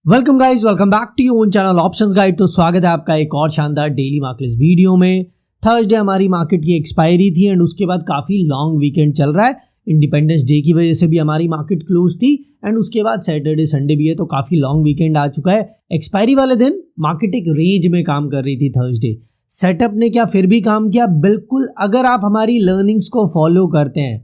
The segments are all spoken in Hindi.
Welcome guys, welcome back to your own channel options guide. तो स्वागत है आपका एक और शानदार डेली मार्केट वीडियो में। थर्सडे हमारी मार्केट की एक्सपायरी थी एंड उसके बाद काफ़ी लॉन्ग वीकेंड चल रहा है। इंडिपेंडेंस डे की वजह से भी हमारी मार्केट क्लोज थी एंड उसके बाद सैटरडे संडे भी है, तो काफ़ी लॉन्ग वीकेंड आ चुका है। एक्सपायरी वाले दिन मार्केट एक रेंज में काम कर रही थी। थर्सडे सेटअप ने क्या फिर भी काम किया? बिल्कुल। अगर आप हमारी लर्निंग्स को फॉलो करते हैं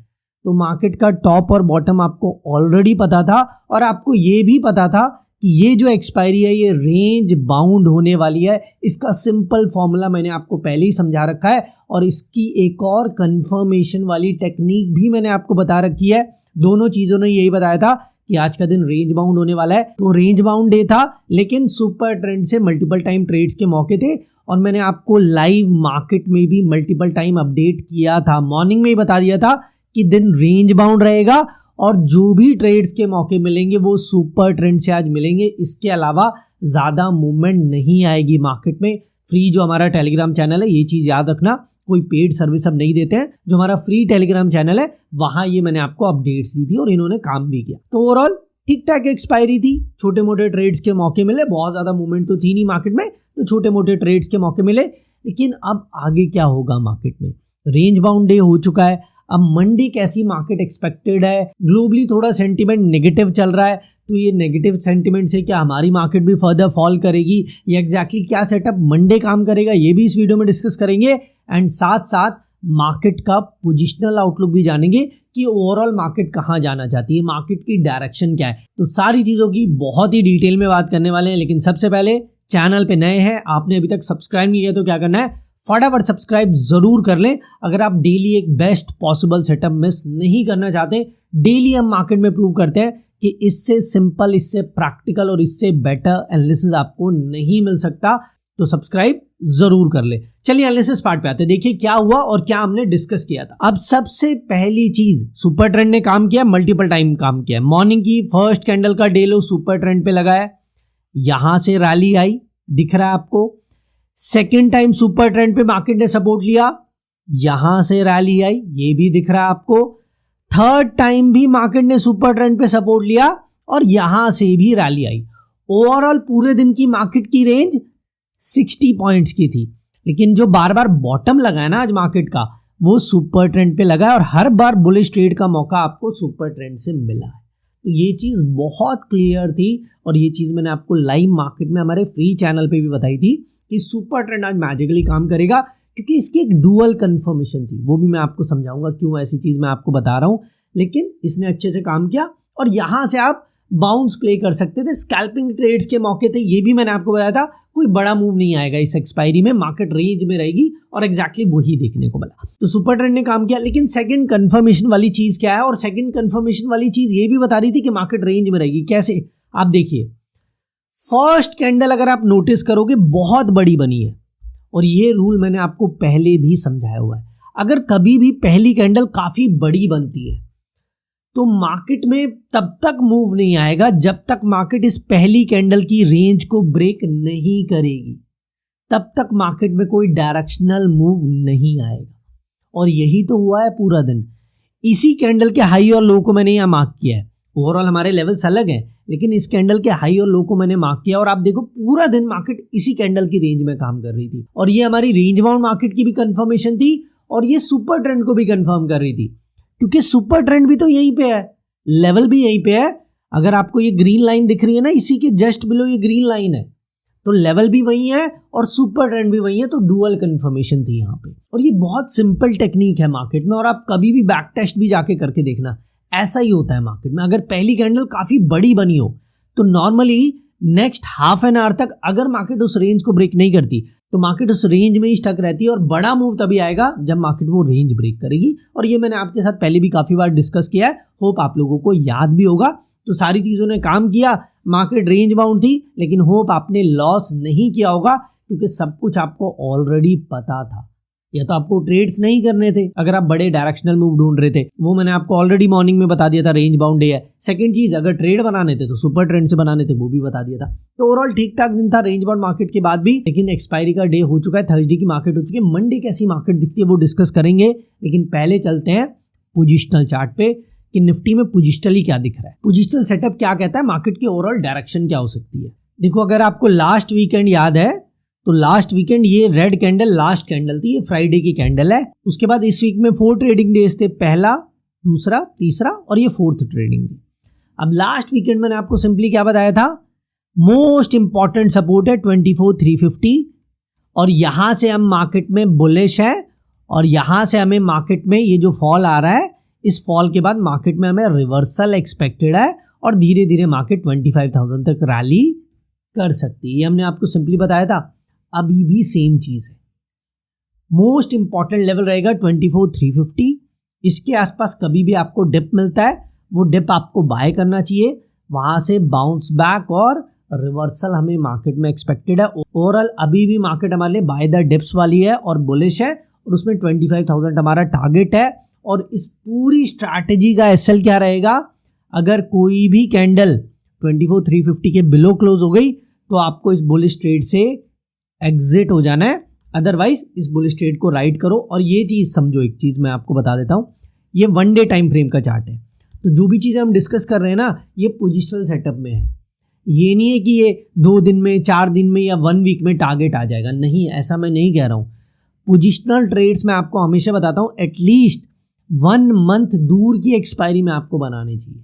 तो मार्केट का टॉप और बॉटम आपको ऑलरेडी पता था और आपको ये भी पता था कि ये जो एक्सपायरी है ये रेंज बाउंड होने वाली है। इसका सिंपल फॉर्मूला मैंने आपको पहले ही समझा रखा है और इसकी एक और कंफर्मेशन वाली टेक्निक भी मैंने आपको बता रखी है। दोनों चीज़ों ने यही बताया था कि आज का दिन रेंज बाउंड होने वाला है। तो रेंज बाउंड डे था, लेकिन सुपर ट्रेंड से मल्टीपल टाइम ट्रेड्स के मौके थे और मैंने आपको लाइव मार्केट में भी मल्टीपल टाइम अपडेट किया था। मॉर्निंग में ही बता दिया था कि दिन रेंज बाउंड रहेगा और जो भी ट्रेड्स के मौके मिलेंगे वो सुपर ट्रेंड से आज मिलेंगे। इसके अलावा ज़्यादा मूवमेंट नहीं आएगी मार्केट में। फ्री जो हमारा टेलीग्राम चैनल है, ये चीज़ याद रखना, कोई पेड सर्विस अब नहीं देते हैं। जो हमारा फ्री टेलीग्राम चैनल है वहाँ ये मैंने आपको अपडेट्स दी थी और इन्होंने काम भी किया। तो ओवरऑल ठीक ठाक एक्सपायरी थी। छोटे मोटे ट्रेड्स के मौके मिले, बहुत ज़्यादा मूवमेंट तो थी नहीं मार्केट में, तो छोटे मोटे ट्रेड्स के मौके मिले। लेकिन अब आगे क्या होगा मार्केट में? रेंज बाउंड डे हो चुका है। अब मंडे कैसी मार्केट एक्सपेक्टेड है? ग्लोबली थोड़ा सेंटीमेंट नेगेटिव चल रहा है, तो ये नेगेटिव सेंटीमेंट से क्या हमारी मार्केट भी फर्दर फॉल करेगी या एग्जैक्टली क्या सेटअप मंडे काम करेगा, ये भी इस वीडियो में डिस्कस करेंगे। एंड साथ साथ मार्केट का पोजिशनल आउटलुक भी जानेंगे कि ओवरऑल मार्केट कहाँ जाना चाहती है, मार्केट की डायरेक्शन क्या है। तो सारी चीज़ों की बहुत ही डिटेल में बात करने वाले हैं। लेकिन सबसे पहले चैनल पे नए हैं, आपने अभी तक सब्सक्राइब नहीं किया तो क्या करना है, फटाफट सब्सक्राइब जरूर कर लें। अगर आप डेली एक बेस्ट पॉसिबल सेटअप मिस नहीं करना चाहते। डेली हम मार्केट में प्रूव करते हैं कि इससे सिंपल, इससे प्रैक्टिकल और इससे बेटर एनालिसिस आपको नहीं मिल सकता, तो सब्सक्राइब जरूर कर ले। चलिए एनालिसिस पार्ट पे आते हैं। देखिए क्या हुआ और क्या हमने डिस्कस किया था। अब सबसे पहली चीज, सुपर ट्रेंड ने काम किया, मल्टीपल टाइम काम किया। मॉर्निंग की फर्स्ट कैंडल का डे लो सुपर ट्रेंड पे लगा है, यहां से रैली आई, दिख रहा है आपको। सेकेंड टाइम सुपर ट्रेंड पे मार्केट ने सपोर्ट लिया, यहां से रैली आई, ये भी दिख रहा है आपको। थर्ड टाइम भी मार्केट ने सुपर ट्रेंड पे सपोर्ट लिया और यहां से भी रैली आई। ओवरऑल पूरे दिन की मार्केट की रेंज 60 पॉइंट्स की थी, लेकिन जो बार बार बॉटम लगा है ना आज मार्केट का, वो सुपर ट्रेंड पे लगा है और हर बार बुलिश ट्रेड का मौका आपको सुपर ट्रेंड से मिला है। तो ये चीज बहुत क्लियर थी और ये चीज मैंने आपको लाइव मार्केट में हमारे फ्री चैनल पे भी बताई थी कि सुपर ट्रेंड आज मैजिकली काम करेगा, क्योंकि इसकी एक डुअल कंफर्मेशन थी। वो भी मैं आपको समझाऊंगा क्यों ऐसी चीज मैं आपको बता रहा हूं। लेकिन इसने अच्छे से काम किया और यहां से आप बाउंस प्ले कर सकते थे। स्कैल्पिंग ट्रेड्स के मौके थे, ये भी मैंने आपको बताया था। कोई बड़ा मूव नहीं आएगा इस एक्सपायरी में, मार्केट रेंज में रहेगी और एग्जैक्टली वही देखने को मिला। तो सुपर ट्रेंड ने काम किया। लेकिन सेकंड कंफर्मेशन वाली चीज क्या है? और सेकंड कंफर्मेशन वाली चीज ये भी बता रही थी कि मार्केट रेंज में रहेगी। कैसे? आप देखिए, फर्स्ट कैंडल अगर आप नोटिस करोगे बहुत बड़ी बनी है और ये रूल मैंने आपको पहले भी समझाया हुआ है। अगर कभी भी पहली कैंडल काफी बड़ी बनती है तो मार्केट में तब तक मूव नहीं आएगा जब तक मार्केट इस पहली कैंडल की रेंज को ब्रेक नहीं करेगी। तब तक मार्केट में कोई डायरेक्शनल मूव नहीं आएगा और यही तो हुआ है पूरा दिन। इसी कैंडल के हाई और लो को मैंने यहाँ मार्क किया है। ओवरऑल हमारे लेवल्स अलग हैं, लेकिन इस कैंडल के हाई और लो को मैंने मार्क किया और आप देखो पूरा दिन मार्केट इसी कैंडल की रेंज में काम कर रही थी और ये हमारी रेंज बाउंड मार्केट की भी कंफर्मेशन थी और ये सुपर ट्रेंड को भी कंफर्म कर रही थी, क्योंकि सुपर ट्रेंड भी तो यहीं पे है, लेवल भी यहीं पे है। अगर आपको ये ग्रीन लाइन दिख रही है ना, इसी के जस्ट बिलो ये ग्रीन लाइन है, तो लेवल भी वही है और सुपर ट्रेंड भी वही है। तो डुअल कंफर्मेशन थी यहाँ पे और ये बहुत सिंपल टेक्निक है मार्केट में और आप कभी भी बैक टेस्ट भी जाके करके देखना, ऐसा ही होता है मार्केट में। अगर पहली कैंडल काफी बड़ी बनी हो तो normally next half an hour तक अगर मार्केट उस रेंज को ब्रेक नहीं करती तो मार्केट उस रेंज में ही स्टक रहती है और बड़ा मूव तभी आएगा जब मार्केट वो रेंज ब्रेक करेगी। और ये मैंने आपके साथ पहले भी काफी बार डिस्कस किया है, होप आप लोगों को याद भी होगा। तो सारी चीजों ने काम किया, मार्केट रेंज बाउंड थी, लेकिन होप आपने लॉस नहीं किया होगा क्योंकि सब कुछ आपको ऑलरेडी पता था। या तो आपको ट्रेड्स नहीं करने थे अगर आप बड़े डायरेक्शनल मूव ढूंढ रहे थे, वो मैंने आपको ऑलरेडी मॉर्निंग में बता दिया था, रेंज बाउंड डे है। सेकंड चीज, अगर ट्रेड बनाने थे तो सुपर ट्रेंड से बनाने थे, वो भी बता दिया था। तो ओवरऑल ठीक ठाक दिन था रेंज बाउंड मार्केट के बाद भी, लेकिन एक्सपायरी का डे हो चुका है, थर्सडे की मार्केट हो चुकी है। मंडे कैसी मार्केट दिखती है वो डिस्कस करेंगे, लेकिन पहले चलते हैं पोजिशनल चार्ट पे कि निफ्टी में पोजिशनली क्या दिख रहा है। पोजिशनल सेटअप क्या कहता है, मार्केट की ओवरऑल डायरेक्शन क्या हो सकती है। देखो अगर आपको लास्ट वीकेंड याद है तो लास्ट वीकेंड ये रेड कैंडल लास्ट कैंडल थी, ये फ्राइडे की कैंडल है। उसके बाद इस वीक में 4 ट्रेडिंग डेज थे, पहला, दूसरा, तीसरा और ये 4th ट्रेडिंग डे। अब लास्ट वीकेंड मैंने आपको सिंपली क्या बताया था, मोस्ट इंपॉर्टेंट सपोर्ट है 24,350 और यहां से हम मार्केट में बुलिश है और यहां से हमें मार्केट में ये जो फॉल आ रहा है, इस फॉल के बाद मार्केट में हमें रिवर्सल एक्सपेक्टेड है और धीरे धीरे मार्केट 25,000 तक रैली कर सकती है। ये हमने आपको सिंपली बताया था, अभी भी सेम चीज है। मोस्ट इंपॉर्टेंट लेवल रहेगा 24,350। इसके आसपास कभी भी आपको डिप मिलता है, वो डिप आपको बाय करना चाहिए, वहां से बाउंस बैक और रिवर्सल हमें मार्केट में एक्सपेक्टेड है। ओवरऑल अभी भी मार्केट हमारे लिए बाय द डिप्स वाली है और बुलिश है और उसमें 25,000 हमारा टारगेट है। और इस पूरी स्ट्रैटेजी का एसएल क्या रहेगा, अगर कोई भी कैंडल 24,350 के बिलो क्लोज हो गई तो आपको इस बुलिश ट्रेड से एग्जिट हो जाना है, अदरवाइज इस बुलिश ट्रेड को राइड करो। और ये चीज समझो, एक चीज मैं आपको बता देता हूं, ये 1 डे टाइम फ्रेम का चार्ट है, तो जो भी चीजें हम डिस्कस कर रहे हैं ना, ये पोजिशनल सेटअप में है। ये नहीं है कि ये 2 दिन में, 4 दिन में या 1 वीक में टारगेट आ जाएगा, नहीं, ऐसा मैं नहीं कह रहा हूं। पोजिशनल ट्रेड्स में आपको हमेशा बताता हूं एटलीस्ट 1 मंथ दूर की एक्सपायरी में आपको बनानी चाहिए।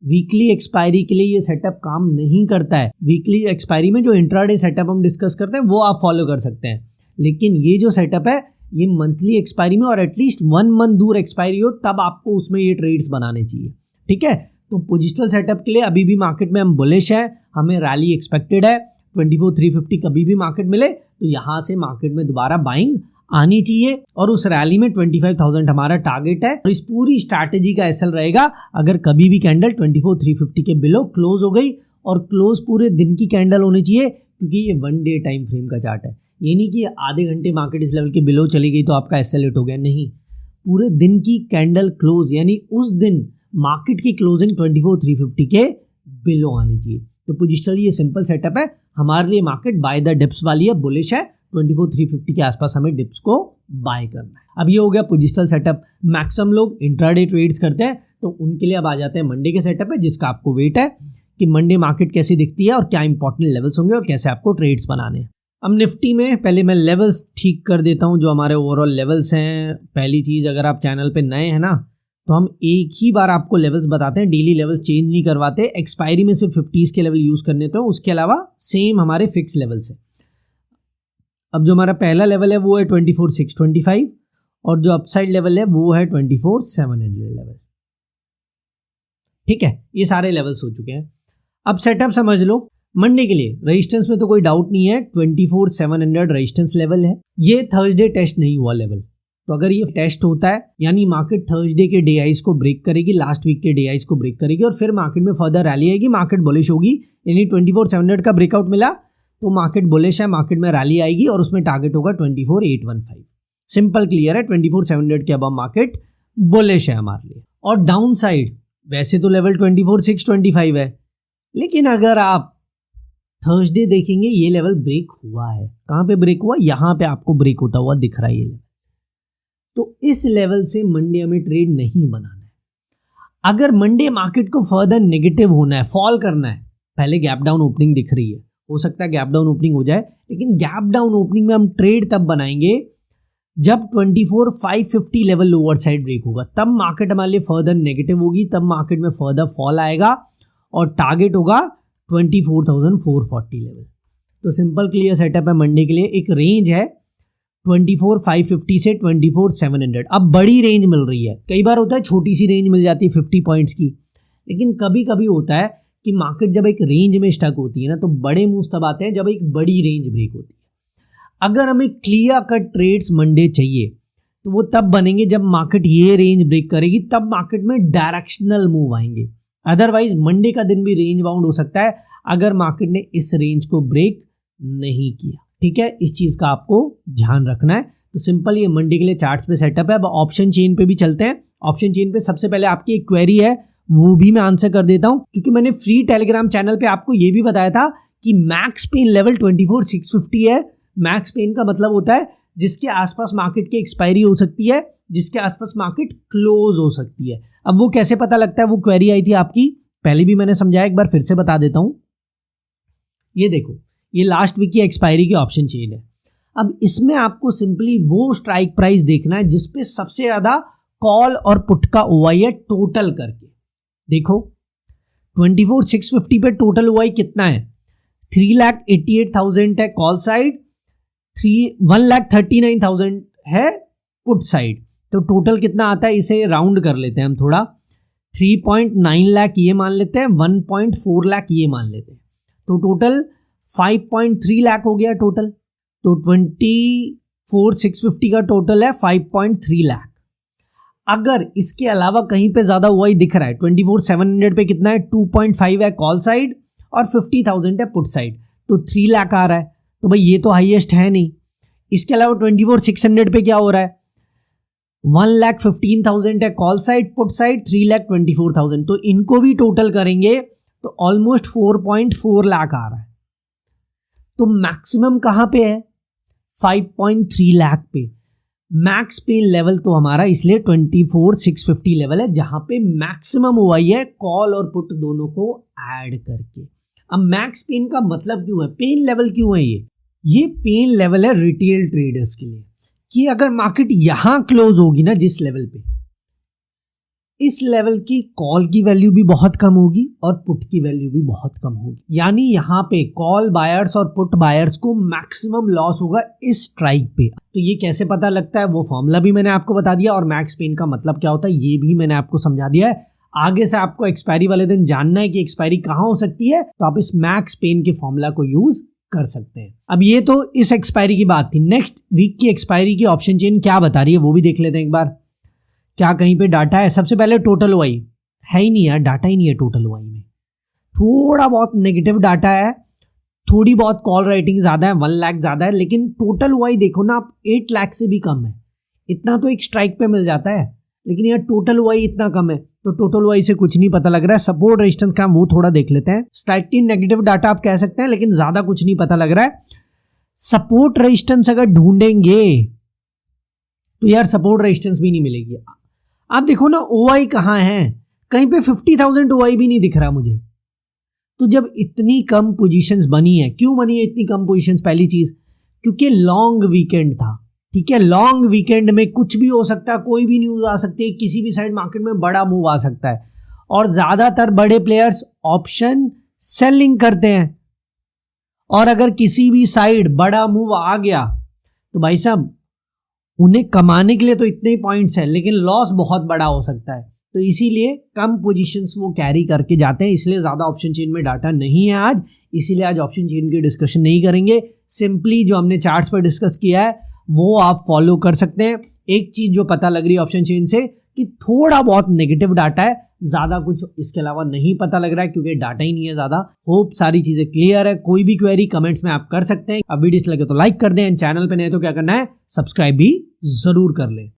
वीकली एक्सपायरी के लिए ये सेटअप काम नहीं करता है। वीकली एक्सपायरी में जो इंट्राडे सेटअप हम डिस्कस करते हैं वो आप फॉलो कर सकते हैं, लेकिन ये जो सेटअप है ये मंथली एक्सपायरी में और एटलीस्ट 1 मंथ दूर एक्सपायरी हो तब आपको उसमें ये ट्रेड्स बनाने चाहिए, ठीक है। तो पोजिशनल सेटअप के लिए अभी भी मार्केट में हम बुलिश है, हमें रैली एक्सपेक्टेड है। 24,350 कभी भी मार्केट मिले तो यहां से मार्केट में दोबारा बाइंग आनी चाहिए और उस रैली में 25,000 हमारा टारगेट है। और इस पूरी स्ट्रैटेजी का एसएल रहेगा अगर कभी भी कैंडल 24,350 के बिलो क्लोज हो गई, और क्लोज पूरे दिन की कैंडल होनी चाहिए क्योंकि ये 1 डे टाइम फ्रेम का चार्ट है। ये नहीं कि आधे घंटे मार्केट इस लेवल के बिलो चली गई तो आपका एसएल हिट हो गया, नहीं, पूरे दिन की कैंडल क्लोज यानी उस दिन मार्केट की क्लोजिंग 24,350 के बिलो आनी चाहिए। तो पोजिशनली ये सिंपल सेटअप है, हमारे लिए मार्केट बाय द डिप्स वाली है, बुलिश है, 24,350 के आसपास हमें डिप्स को बाय करना है। अब ये हो गया पोजिशनल सेटअप। मैक्सिमम लोग इंट्राडे ट्रेड्स करते हैं तो उनके लिए अब आ जाते हैं मंडे के सेटअप है, जिसका आपको वेट है कि मंडे मार्केट कैसी दिखती है और क्या इंपॉर्टेंट लेवल्स होंगे और कैसे आपको ट्रेड्स बनाने हैं। अब निफ्टी में पहले मैं लेवल्स ठीक कर देता हूं, जो हमारे ओवरऑल लेवल्स हैं। पहली चीज, अगर आप चैनल पे नए हैं ना तो हम एक ही बार आपको लेवल्स बताते हैं, डेली लेवल्स चेंज नहीं करवाते। एक्सपायरी में सिर्फ 50s के लेवल यूज करने तो उसके अलावा सेम हमारे फिक्स लेवल्स है। अब जो हमारा पहला लेवल है वो है 24,625 और जो अपसाइड लेवल है वो है 24,700 लेवल, ठीक है। ये सारे लेवल्स हो चुके हैं। अब सेटअप समझ लो मंडे के लिए। रेजिस्टेंस में तो कोई डाउट नहीं है, 24,700 रेजिस्टेंस लेवल है। ये थर्सडे टेस्ट नहीं हुआ लेवल, तो अगर ये टेस्ट होता है यानी मार्केट थर्सडे के डे हाइज को ब्रेक करेगी, लास्ट वीक के डे हाइज को ब्रेक करेगी और फिर मार्केट में फर्दर रैली आएगी, मार्केट बुलिश होगी। यानी 24,700 का ब्रेकआउट मिला तो मार्केट बुलिश है, मार्केट में रैली आएगी और उसमें टारगेट होगा 24,815। सिंपल क्लियर है, 24,700 के अब मार्केट बुलिश है हमारे लिए। और डाउन साइड वैसे तो लेवल 24,625 है, लेकिन अगर आप थर्सडे देखेंगे ये लेवल ब्रेक हुआ है। कहां पे ब्रेक हुआ? यहां पे आपको ब्रेक होता हुआ दिख रहा है ये लेवल। तो इस लेवल से मंडे हमें ट्रेड नहीं बनाना है। अगर मंडे मार्केट को फर्दर नेगेटिव होना है, फॉल करना है, पहले गैप डाउन ओपनिंग दिख रही है, हो सकता है गैप डाउन ओपनिंग हो जाए, लेकिन गैप डाउन ओपनिंग में हम ट्रेड तब बनाएंगे जब 24,550 लेवल लोअर साइड ब्रेक होगा, तब मार्केट हमारे लिए फर्दर नेगेटिव होगी, तब मार्केट में फर्दर फॉल आएगा और टारगेट होगा 24,440 लेवल। तो सिंपल क्लियर सेटअप है मंडे के लिए। एक रेंज है 24,550 से 24,700। अब बड़ी रेंज मिल रही है, कई बार होता है छोटी सी रेंज मिल जाती है 50 पॉइंट्स की, लेकिन कभी कभी होता है कि मार्केट जब एक रेंज में स्टक होती है ना तो बड़े मूव्स तब आते हैं जब एक बड़ी रेंज ब्रेक होती है। अगर हमें क्लियर कट ट्रेड्स मंडे चाहिए तो वो तब बनेंगे जब मार्केट ये रेंज ब्रेक करेगी, तब मार्केट में डायरेक्शनल मूव आएंगे। अदरवाइज मंडे का दिन भी रेंज बाउंड हो सकता है अगर मार्केट ने इस रेंज को ब्रेक नहीं किया, ठीक है। इस चीज का आपको ध्यान रखना है। तो सिंपल ये मंडे के लिए चार्ट्स पे सेटअप है। अब ऑप्शन चेन पे भी चलते हैं। ऑप्शन चेन पे सबसे पहले आपकी एक क्वेरी है, वो भी मैं आंसर कर देता हूं, क्योंकि मैंने फ्री टेलीग्राम चैनल पे आपको ये भी बताया था कि मैक्स पेन लेवल 24,650 है। मैक्स पेन का मतलब होता है जिसके आसपास मार्केट की एक्सपायरी हो सकती है, जिसके आसपास मार्केट क्लोज हो सकती है। अब वो कैसे पता लगता है, वो क्वेरी आई थी आपकी, पहले भी मैंने समझाया, एक बार फिर से बता देता हूं। ये देखो, ये लास्ट वीक की एक्सपायरी की ऑप्शन चेन है। अब इसमें आपको सिंपली वो स्ट्राइक प्राइस देखना है जिसपे सबसे ज्यादा कॉल और पुट का ओआई है टोटल करके। देखो 24,650 पे टोटल ओआई कितना है, 3,88,000 है कॉल साइड, 1,39,000 है पुट साइड। तो टोटल कितना आता है, इसे राउंड कर लेते हैं हम थोड़ा, 3.9 लाख ये मान लेते हैं, 1.4 लाख ये मान लेते हैं, तो टोटल 5.3 लाख हो गया टोटल। तो 24,650 का टोटल है 5.3 लाख। अगर इसके अलावा कहीं पे ज्यादा ओआई दिख रहा है, 24,700 पे कितना है, 2.5 है कॉल साइड और 50,000 है पुट साइड, तो 3 लाख आ रहा है। तो भाई ये तो हाईएस्ट है नहीं। इसके अलावा 24,600 पे क्या हो रहा है, 1,15,000 है कॉल साइड, पुट साइड 3,24,000, तो इनको भी टोटल करेंगे तो ऑलमोस्ट 4.4 लाख आ रहा है। तो मैक्सिमम कहां पे है, 5.3 लाख पे। मैक्स पेन लेवल तो हमारा इसलिए 24,650 लेवल है, जहां पे मैक्सिमम ओआई है कॉल और पुट दोनों को ऐड करके। अब मैक्स पेन का मतलब क्यों है, पेन लेवल क्यों है, ये पेन लेवल है रिटेल ट्रेडर्स के लिए, कि अगर मार्केट यहां क्लोज होगी ना जिस लेवल पे, इस लेवल की कॉल की वैल्यू भी बहुत कम होगी और पुट की वैल्यू भी बहुत कम होगी, यानी यहां पे कॉल बायर्स और पुट बायर्स को मैक्सिमम लॉस होगा इस स्ट्राइक पे। तो ये कैसे पता लगता है, वो फॉर्मूला भी मैंने आपको बता दिया, और मैक्स पेन का मतलब क्या होता है ये भी मैंने आपको समझा दिया है। आगे से आपको एक्सपायरी वाले दिन जानना है कि एक्सपायरी कहां हो सकती है, तो आप इस मैक्स पेन के फॉर्मूला को यूज कर सकते हैं। अब ये तो इस एक्सपायरी की बात थी। नेक्स्ट वीक की एक्सपायरी की ऑप्शन चेन क्या बता रही है वो भी देख लेते हैं एक बार। क्या कहीं पे डाटा है, सबसे पहले टोटल ओआई है ही नहीं यार, डाटा ही नहीं है टोटल ओआई में, थोड़ा बहुत नेगेटिव डाटा है, थोड़ी बहुत कॉल राइटिंग ज्यादा है, 1 लाख ज्यादा है, लेकिन टोटल ओआई देखो ना आप, 8 लाख से भी कम है। इतना तो एक स्ट्राइक पे मिल जाता है, लेकिन यार टोटल ओआई इतना कम है, तो टोटल ओआई से कुछ नहीं पता लग रहा है। सपोर्ट रेजिस्टेंस का वो थोड़ा देख लेते हैं। स्लाइटली नेगेटिव डाटा आप कह सकते हैं, लेकिन ज्यादा कुछ नहीं पता लग रहा है। सपोर्ट रेजिस्टेंस अगर ढूंढेंगे तो यार सपोर्ट रेजिस्टेंस भी नहीं मिलेगी। आप देखो ना ओआई कहां है, कहीं पे 50,000 ओआई भी नहीं दिख रहा मुझे। तो जब इतनी कम पोजीशंस बनी है, क्यों बनी है इतनी कम पोजीशंस, पहली चीज क्योंकि लॉन्ग वीकेंड था, ठीक है। लॉन्ग वीकेंड में कुछ भी हो सकता है, कोई भी न्यूज आ सकती है, किसी भी साइड मार्केट में बड़ा मूव आ सकता है, और ज्यादातर बड़े प्लेयर्स ऑप्शन सेलिंग करते हैं, और अगर किसी भी साइड बड़ा मूव आ गया तो भाई साहब उन्हें कमाने के लिए तो इतने ही पॉइंट्स हैं, लेकिन लॉस बहुत बड़ा हो सकता है। तो इसीलिए कम पोजीशंस वो कैरी करके जाते हैं, इसलिए ज्यादा ऑप्शन चेन में डाटा नहीं है आज, इसीलिए आज ऑप्शन चेन की डिस्कशन नहीं करेंगे। सिंपली जो हमने चार्ट्स पर डिस्कस किया है वो आप फॉलो कर सकते हैं। एक चीज जो पता लग रही है ऑप्शन चेन से कि थोड़ा बहुत नेगेटिव डाटा है, ज्यादा कुछ इसके अलावा नहीं पता लग रहा है क्योंकि डाटा ही नहीं है ज्यादा। होप सारी चीजें क्लियर है। कोई भी क्वेरी कमेंट्स में आप कर सकते हैं। अब वीडियो लगे तो लाइक कर दें, चैनल पे नए तो क्या करना है, सब्सक्राइब भी जरूर कर लें।